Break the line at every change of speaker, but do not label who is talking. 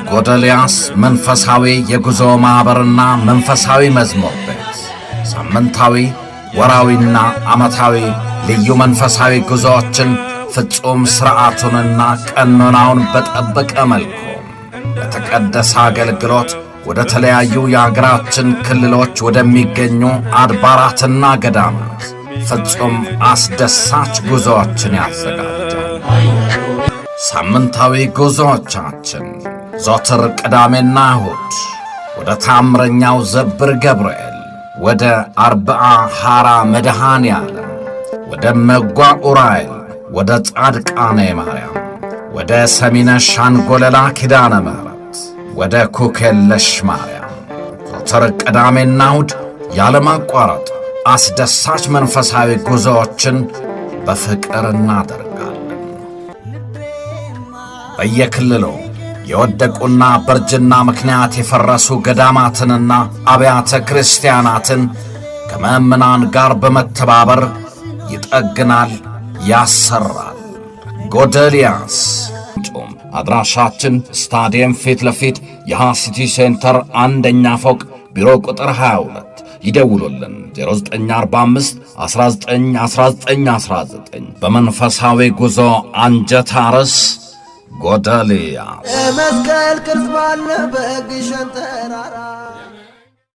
ጎደልያስ መንፈሳዊ የጉዞ ማኅበርና መንፈሳዊ መዝሙር ቤት ሳምንታዊ ወራዊና ዓመታዊ ልዩ መንፈሳዊ ጉዞዎችን ፍጹም ሥርዓቱንና ቀኖናውን በጠበቀ መልኩ በተቀደሰ አገልግሎት ወደ ተለያዩ የአገራችን ክልሎች ወደሚገኙ አድባራትና ገዳማት ፍጹም አስደሳች ጉዞዎችን ያዘጋጃል። ሳምንታዊ ጉዞዎቻችን ዘወትር ቅዳሜና እሁድ ወደ ታምረኛው ዘብር ገብርኤል፣ ወደ አርብዓ ሐራ መድኃኔዓለም፣ ወደ መጓ ዑራኤል፣ ወደ ጻድቃኔ ማርያም፣ ወደ ሰሚነ ሻንጎለላ ኪዳነ ምሕረት፣ ወደ ኩክየለሽ ማርያም ዘወትር ቅዳሜና እሁድ ያለማቋረጥ አስደሳች መንፈሳዊ ጉዞዎችን በፍቅር እናደርጋለን። በየክልሉ የወደቁና በርጅና ምክንያት የፈረሱ ገዳማትንና አብያተ ክርስቲያናትን ከመምናን ጋር በመተባበር ይጠግናል፣ ያሰራል። ጎደልያስ አድራሻችን ስታዲየም ፊት ለፊት የሃሲቲ ሴንተር አንደኛ ፎቅ ቢሮ ቁጥር 22 ይደውሉልን 0945 191919 በመንፈሳዊ ጉዞ አንጀት አርስ ጎደልያስ መስቀል ቅርጽ ባለ በግሸን ተራራ